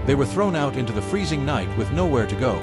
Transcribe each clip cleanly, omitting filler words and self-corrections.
They were thrown out into the freezing night with nowhere to go.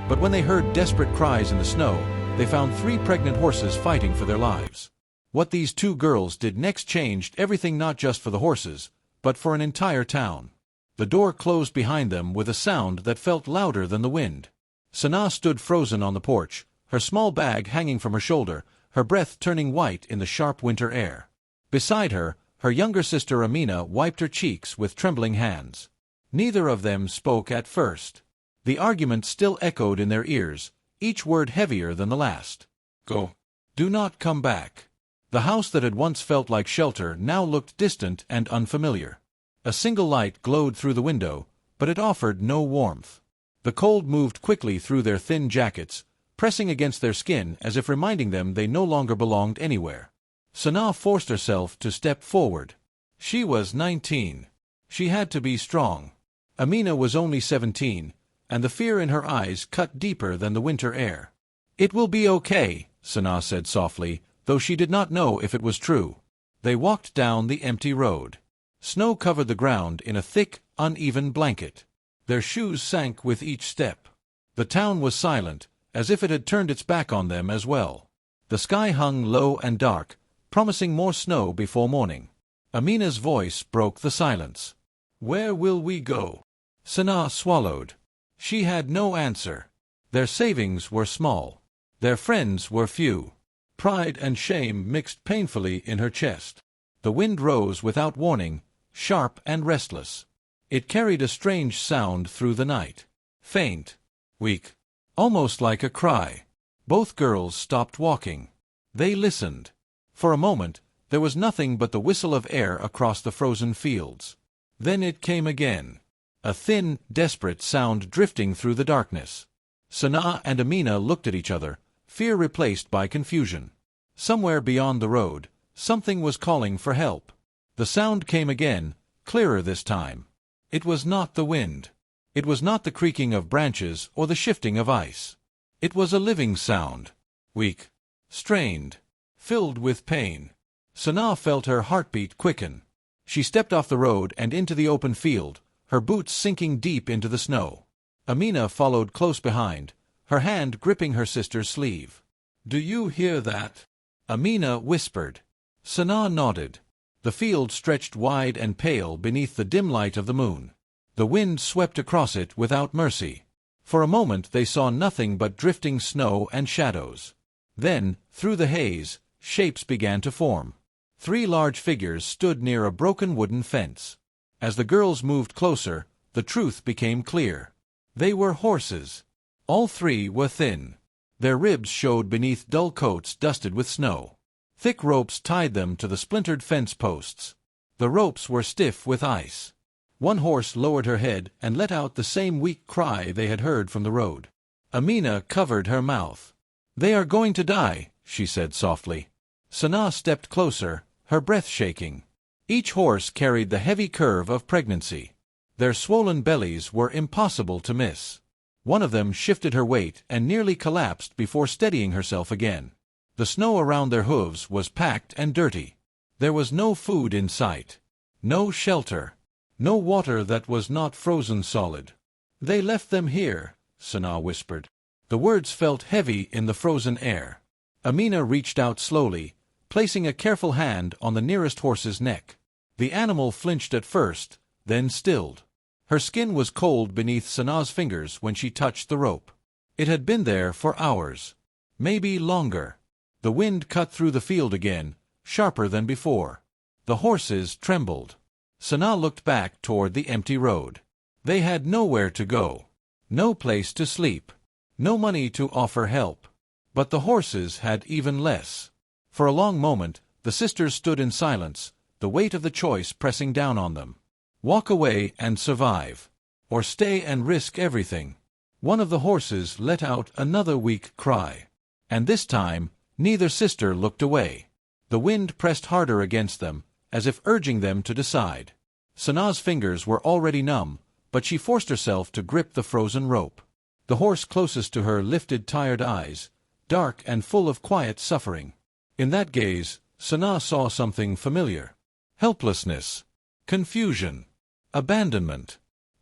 But when they heard desperate cries in the snow, they found 3 pregnant horses fighting for their lives. What these 2 girls did next changed everything, not just for the horses, but for an entire town. The door closed behind them with a sound that felt louder than the wind. Sanaa stood frozen on the porch, her small bag hanging from her shoulder, her breath turning white in the sharp winter air. Beside her, her younger sister Amina wiped her cheeks with trembling hands. Neither of them spoke at first. The argument still echoed in their ears, each word heavier than the last. Go. Do not come back. The house that had once felt like shelter now looked distant and unfamiliar. A single light glowed through the window, but it offered no warmth. The cold moved quickly through their thin jackets, pressing against their skin as if reminding them they no longer belonged anywhere. Sanaa forced herself to step forward. She was 19. She had to be strong. Amina was only 17, and the fear in her eyes cut deeper than the winter air. "It will be okay," Sanaa said softly, though she did not know if it was true. They walked down the empty road. Snow covered the ground in a thick, uneven blanket. Their shoes sank with each step. The town was silent, as if it had turned its back on them as well. The sky hung low and dark, promising more snow before morning. Amina's voice broke the silence. "Where will we go?" Sanaa swallowed. She had no answer. Their savings were small. Their friends were few. Pride and shame mixed painfully in her chest. The wind rose without warning, sharp and restless. It carried a strange sound through the night. Faint. Weak. Almost like a cry. Both girls stopped walking. They listened. For a moment, there was nothing but the whistle of air across the frozen fields. Then it came again. A thin, desperate sound drifting through the darkness. Sanaa and Amina looked at each other, fear replaced by confusion. Somewhere beyond the road, something was calling for help. The sound came again, clearer this time. It was not the wind. It was not the creaking of branches or the shifting of ice. It was a living sound. Weak. Strained. Filled with pain. Sanaa felt her heartbeat quicken. She stepped off the road and into the open field, her boots sinking deep into the snow. Amina followed close behind, her hand gripping her sister's sleeve. "Do you hear that?" Amina whispered. Sanaa nodded. The field stretched wide and pale beneath the dim light of the moon. The wind swept across it without mercy. For a moment they saw nothing but drifting snow and shadows. Then, through the haze, shapes began to form. 3 large figures stood near a broken wooden fence. As the girls moved closer, the truth became clear. They were horses. All 3 were thin. Their ribs showed beneath dull coats dusted with snow. Thick ropes tied them to the splintered fence posts. The ropes were stiff with ice. One horse lowered her head and let out the same weak cry they had heard from the road. Amina covered her mouth. "They are going to die," she said softly. Sanaa stepped closer, her breath shaking. Each horse carried the heavy curve of pregnancy. Their swollen bellies were impossible to miss. One of them shifted her weight and nearly collapsed before steadying herself again. The snow around their hooves was packed and dirty. There was no food in sight. No shelter. No water that was not frozen solid. "They left them here," Sanaa whispered. The words felt heavy in the frozen air. Amina reached out slowly, placing a careful hand on the nearest horse's neck. The animal flinched at first, then stilled. Her skin was cold beneath Sanaa's fingers when she touched the rope. It had been there for hours. Maybe longer. The wind cut through the field again, sharper than before. The horses trembled. Sanaa looked back toward the empty road. They had nowhere to go. No place to sleep. No money to offer help. But the horses had even less. For a long moment, the sisters stood in silence, the weight of the choice pressing down on them. Walk away and survive. Or stay and risk everything. One of the horses let out another weak cry. And this time, neither sister looked away. The wind pressed harder against them, as if urging them to decide. Sanaa's fingers were already numb, but she forced herself to grip the frozen rope. The horse closest to her lifted tired eyes, dark and full of quiet suffering. In that gaze, Sanaa saw something familiar. Helplessness. Confusion. Abandonment.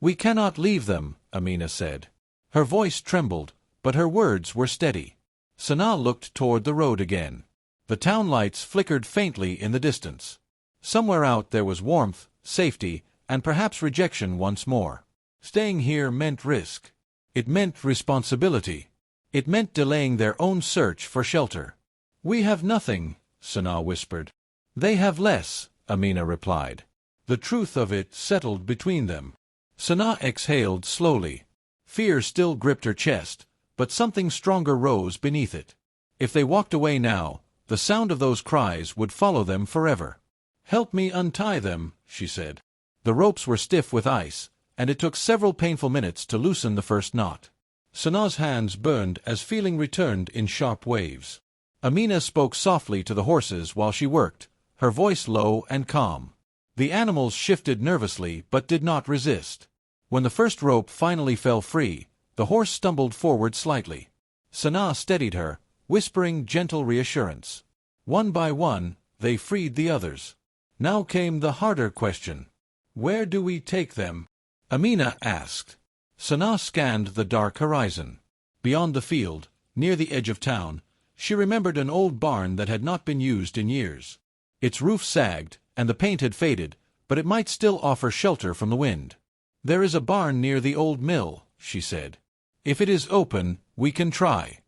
"We cannot leave them," Amina said. Her voice trembled, but her words were steady. Sanaa looked toward the road again. The town lights flickered faintly in the distance. Somewhere out there was warmth, safety, and perhaps rejection once more. Staying here meant risk. It meant responsibility. It meant delaying their own search for shelter. "We have nothing," Sanaa whispered. "They have less," Amina replied. The truth of it settled between them. Sanaa exhaled slowly. Fear still gripped her chest, but something stronger rose beneath it. If they walked away now, the sound of those cries would follow them forever. "Help me untie them," she said. The ropes were stiff with ice, and it took several painful minutes to loosen the first knot. Sanaa's hands burned as feeling returned in sharp waves. Amina spoke softly to the horses while she worked, her voice low and calm. The animals shifted nervously but did not resist. When the first rope finally fell free, the horse stumbled forward slightly. Sanaa steadied her, whispering gentle reassurance. One by one, they freed the others. Now came the harder question. "Where do we take them?" Amina asked. Sanaa scanned the dark horizon. Beyond the field, near the edge of town, she remembered an old barn that had not been used in years. Its roof sagged, and the paint had faded, but it might still offer shelter from the wind. "There is a barn near the old mill," she said. "If it is open, we can try."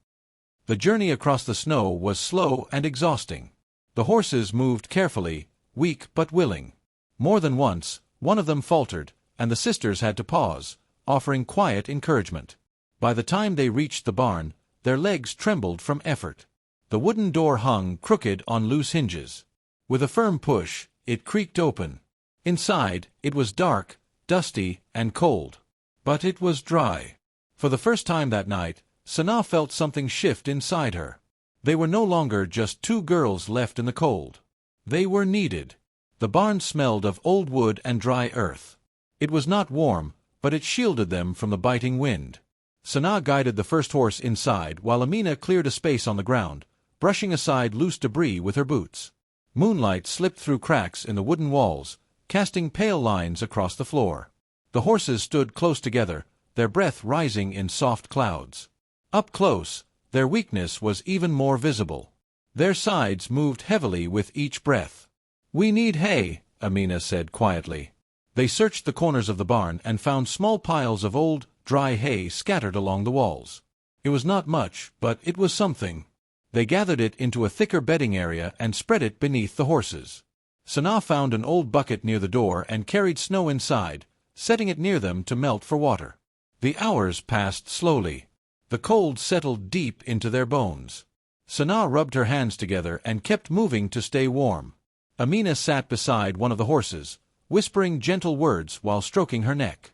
The journey across the snow was slow and exhausting. The horses moved carefully, weak but willing. More than once, one of them faltered, and the sisters had to pause, offering quiet encouragement. By the time they reached the barn, their legs trembled from effort. The wooden door hung crooked on loose hinges. With a firm push, it creaked open. Inside, it was dark, dusty, and cold. But it was dry. For the first time that night, Sanaa felt something shift inside her. They were no longer just two girls left in the cold. They were needed. The barn smelled of old wood and dry earth. It was not warm, but it shielded them from the biting wind. Sanaa guided the first horse inside while Amina cleared a space on the ground, brushing aside loose debris with her boots. Moonlight slipped through cracks in the wooden walls, casting pale lines across the floor. The horses stood close together, their breath rising in soft clouds. Up close, their weakness was even more visible. Their sides moved heavily with each breath. "We need hay," Amina said quietly. They searched the corners of the barn and found small piles of old, dry hay scattered along the walls. It was not much, but it was something. They gathered it into a thicker bedding area and spread it beneath the horses. Sanaa found an old bucket near the door and carried snow inside, setting it near them to melt for water. The hours passed slowly. The cold settled deep into their bones. Sanaa rubbed her hands together and kept moving to stay warm. Amina sat beside one of the horses, whispering gentle words while stroking her neck.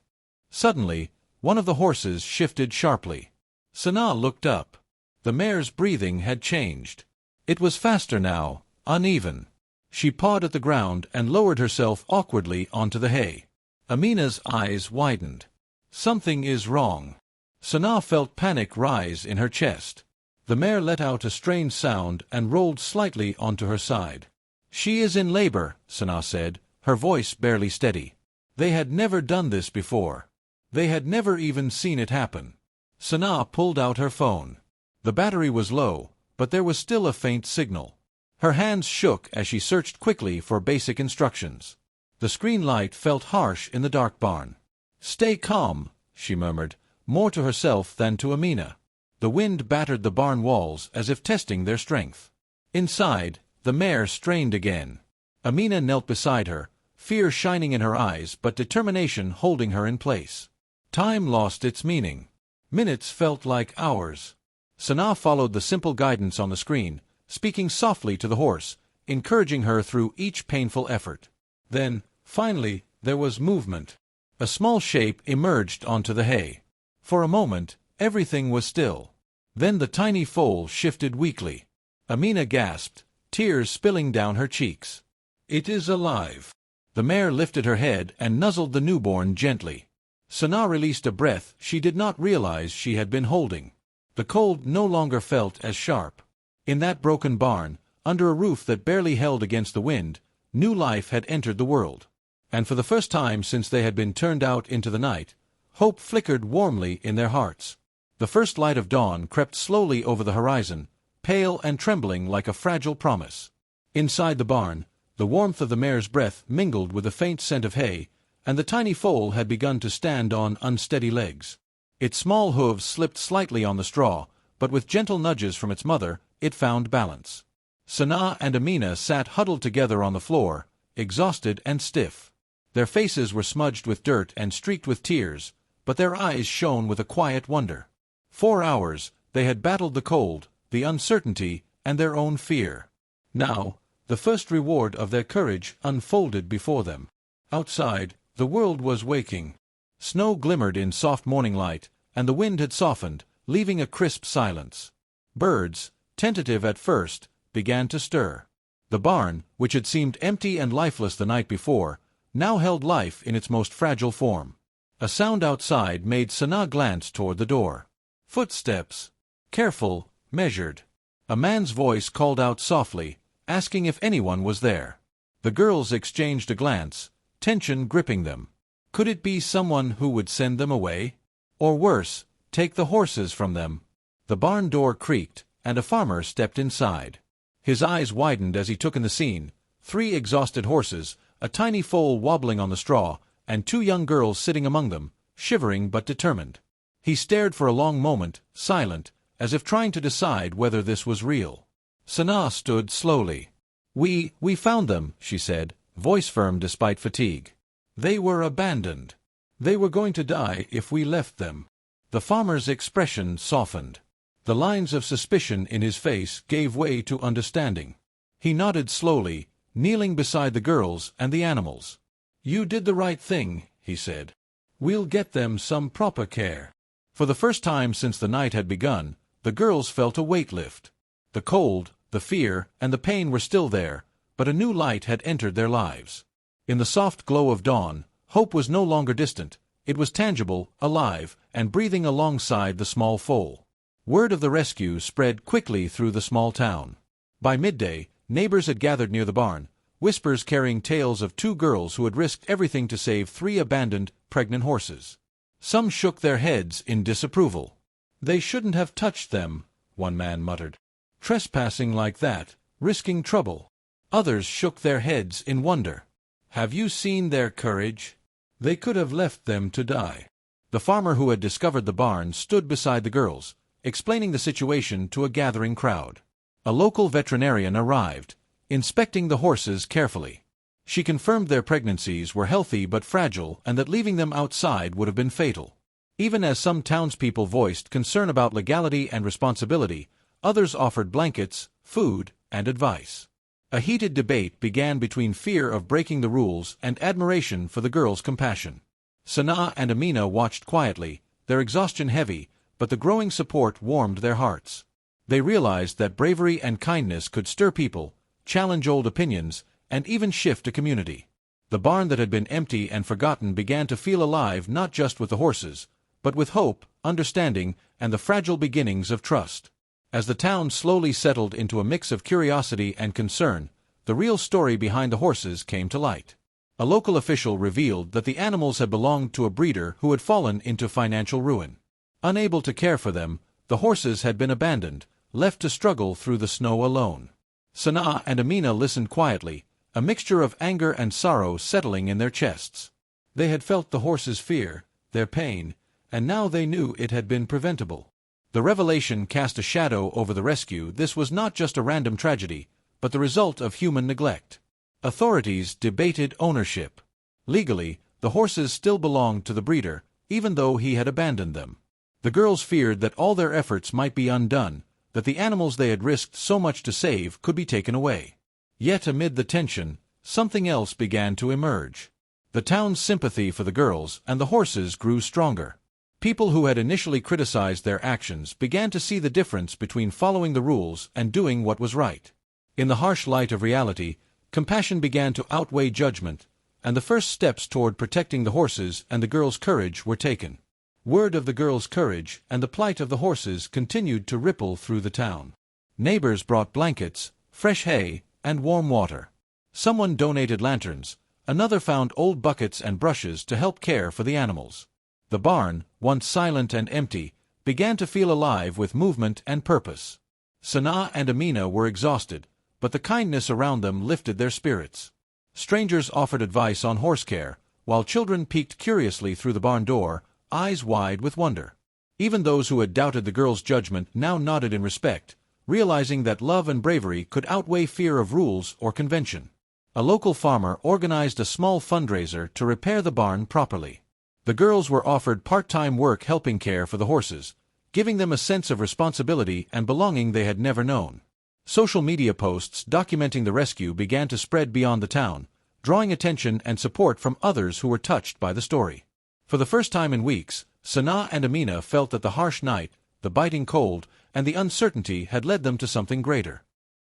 Suddenly, one of the horses shifted sharply. Sanaa looked up. The mare's breathing had changed. It was faster now, uneven. She pawed at the ground and lowered herself awkwardly onto the hay. Amina's eyes widened. Something is wrong. Sanaa felt panic rise in her chest. The mare let out a strange sound and rolled slightly onto her side. "She is in labor," Sanaa said, her voice barely steady. They had never done this before. They had never even seen it happen. Sanaa pulled out her phone. The battery was low, but there was still a faint signal. Her hands shook as she searched quickly for basic instructions. The screen light felt harsh in the dark barn. "Stay calm," she murmured, more to herself than to Amina. The wind battered the barn walls as if testing their strength. Inside, the mare strained again. Amina knelt beside her, fear shining in her eyes but determination holding her in place. Time lost its meaning. Minutes felt like hours. Sanaa followed the simple guidance on the screen, speaking softly to the horse, encouraging her through each painful effort. Then, finally, there was movement. A small shape emerged onto the hay. For a moment, everything was still. Then the tiny foal shifted weakly. Amina gasped, tears spilling down her cheeks. "It is alive." The mare lifted her head and nuzzled the newborn gently. Sanaa released a breath she did not realize she had been holding. The cold no longer felt as sharp. In that broken barn, under a roof that barely held against the wind, new life had entered the world. And for the first time since they had been turned out into the night, hope flickered warmly in their hearts. The first light of dawn crept slowly over the horizon, pale and trembling like a fragile promise. Inside the barn, the warmth of the mare's breath mingled with the faint scent of hay, and the tiny foal had begun to stand on unsteady legs. Its small hooves slipped slightly on the straw, but with gentle nudges from its mother, it found balance. Sanaa and Amina sat huddled together on the floor, exhausted and stiff. Their faces were smudged with dirt and streaked with tears, but their eyes shone with a quiet wonder. 4 hours, they had battled the cold, the uncertainty, and their own fear. Now, the first reward of their courage unfolded before them. Outside, the world was waking. Snow glimmered in soft morning light, and the wind had softened, leaving a crisp silence. Birds, tentative at first, began to stir. The barn, which had seemed empty and lifeless the night before, now held life in its most fragile form. A sound outside made Sanaa glance toward the door. Footsteps. Careful, measured. A man's voice called out softly, asking if anyone was there. The girls exchanged a glance, tension gripping them. Could it be someone who would send them away? Or worse, take the horses from them? The barn door creaked, and a farmer stepped inside. His eyes widened as he took in the scene: 3 exhausted horses, a tiny foal wobbling on the straw, and 2 young girls sitting among them, shivering but determined. He stared for a long moment, silent, as if trying to decide whether this was real. Sanaa stood slowly. We found them," she said, voice firm despite fatigue. "They were abandoned. They were going to die if we left them." The farmer's expression softened. The lines of suspicion in his face gave way to understanding. He nodded slowly, kneeling beside the girls and the animals. "You did the right thing," he said. "We'll get them some proper care." For the first time since the night had begun, the girls felt a weight lift. The cold, the fear, and the pain were still there, but a new light had entered their lives. In the soft glow of dawn, hope was no longer distant. It was tangible, alive, and breathing alongside the small foal. Word of the rescue spread quickly through the small town. By midday, neighbors had gathered near the barn, whispers carrying tales of 2 girls who had risked everything to save 3 abandoned, pregnant horses. Some shook their heads in disapproval. "They shouldn't have touched them," one man muttered. "Trespassing like that, risking trouble." Others shook their heads in wonder. "Have you seen their courage? They could have left them to die." The farmer who had discovered the barn stood beside the girls, explaining the situation to a gathering crowd. A local veterinarian arrived, inspecting the horses carefully. She confirmed their pregnancies were healthy but fragile and that leaving them outside would have been fatal. Even as some townspeople voiced concern about legality and responsibility, others offered blankets, food, and advice. A heated debate began between fear of breaking the rules and admiration for the girls' compassion. Sanaa and Amina watched quietly, their exhaustion heavy, but the growing support warmed their hearts. They realized that bravery and kindness could stir people, challenge old opinions, and even shift a community. The barn that had been empty and forgotten began to feel alive not just with the horses, but with hope, understanding, and the fragile beginnings of trust. As the town slowly settled into a mix of curiosity and concern, the real story behind the horses came to light. A local official revealed that the animals had belonged to a breeder who had fallen into financial ruin. Unable to care for them, the horses had been abandoned, left to struggle through the snow alone. Sanaa and Amina listened quietly, a mixture of anger and sorrow settling in their chests. They had felt the horses' fear, their pain, and now they knew it had been preventable. The revelation cast a shadow over the rescue. This was not just a random tragedy, but the result of human neglect. Authorities debated ownership. Legally, the horses still belonged to the breeder, even though he had abandoned them. The girls feared that all their efforts might be undone, that the animals they had risked so much to save could be taken away. Yet amid the tension, something else began to emerge. The town's sympathy for the girls and the horses grew stronger. People who had initially criticized their actions began to see the difference between following the rules and doing what was right. In the harsh light of reality, compassion began to outweigh judgment, and the first steps toward protecting the horses and the girls' courage were taken. Word of the girls' courage and the plight of the horses continued to ripple through the town. Neighbors brought blankets, fresh hay, and warm water. Someone donated lanterns, Another found old buckets and brushes to help care for the animals. The barn, once silent and empty, began to feel alive with movement and purpose. Sanaa and Amina were exhausted, but the kindness around them lifted their spirits. Strangers offered advice on horse care, while children peeked curiously through the barn door, eyes wide with wonder. Even those who had doubted the girls' judgment now nodded in respect, realizing that love and bravery could outweigh fear of rules or convention. A local farmer organized a small fundraiser to repair the barn properly. The girls were offered part-time work helping care for the horses, giving them a sense of responsibility and belonging they had never known. Social media posts documenting the rescue began to spread beyond the town, drawing attention and support from others who were touched by the story. For the first time in weeks, Sanaa and Amina felt that the harsh night, the biting cold, and the uncertainty had led them to something greater.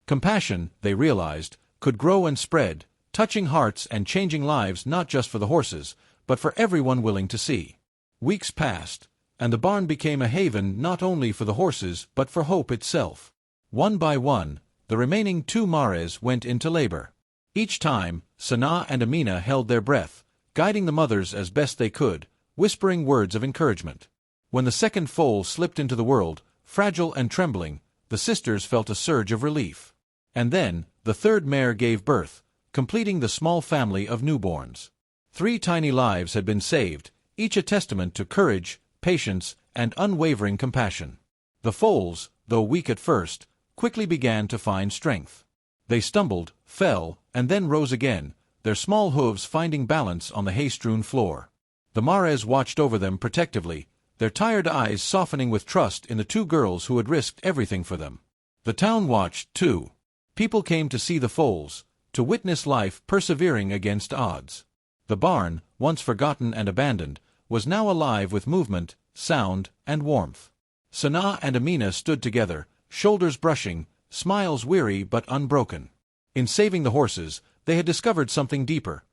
Compassion, they realized, could grow and spread, touching hearts and changing lives not just for the horses, but for everyone willing to see. Weeks passed, and the barn became a haven not only for the horses but for hope itself. One by one, the remaining 2 mares went into labor. Each time, Sanaa and Amina held their breath, guiding the mothers as best they could, whispering words of encouragement. When the second foal slipped into the world, fragile and trembling, the sisters felt a surge of relief. And then, the third mare gave birth, completing the small family of newborns. 3 tiny lives had been saved, each a testament to courage, patience, and unwavering compassion. The foals, though weak at first, quickly began to find strength. They stumbled, fell, and then rose again, their small hooves finding balance on the hay-strewn floor. The mares watched over them protectively, their tired eyes softening with trust in the 2 girls who had risked everything for them. The town watched, too. People came to see the foals, to witness life persevering against odds. The barn, once forgotten and abandoned, was now alive with movement, sound, and warmth. Sanaa and Amina stood together, shoulders brushing, smiles weary but unbroken. In saving the horses, they had discovered something deeper: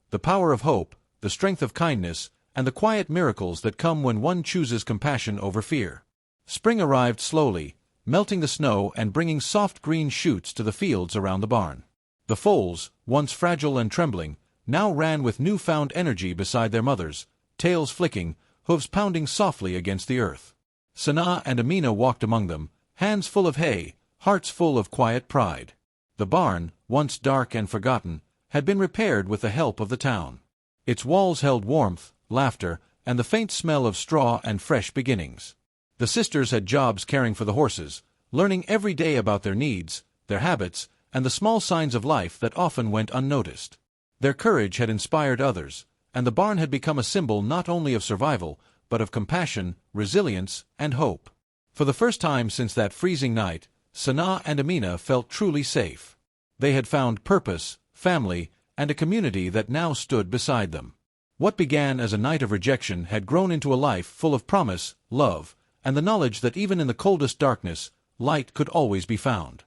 the power of hope, the strength of kindness, and the quiet miracles that come when one chooses compassion over fear. Spring arrived slowly, melting the snow and bringing soft green shoots to the fields around the barn. The foals, once fragile and trembling, now ran with newfound energy beside their mothers, tails flicking, hooves pounding softly against the earth. Sanaa and Amina walked among them, hands full of hay, hearts full of quiet pride. The barn, once dark and forgotten, had been repaired with the help of the town. Its walls held warmth, laughter, and the faint smell of straw and fresh beginnings. The sisters had jobs caring for the horses, learning every day about their needs, their habits, and the small signs of life that often went unnoticed. Their courage had inspired others, and the barn had become a symbol not only of survival, but of compassion, resilience, and hope. For the first time since that freezing night, Sanaa and Amina felt truly safe. They had found purpose, family, and a community that now stood beside them. What began as a night of rejection had grown into a life full of promise, love, and the knowledge that even in the coldest darkness, light could always be found.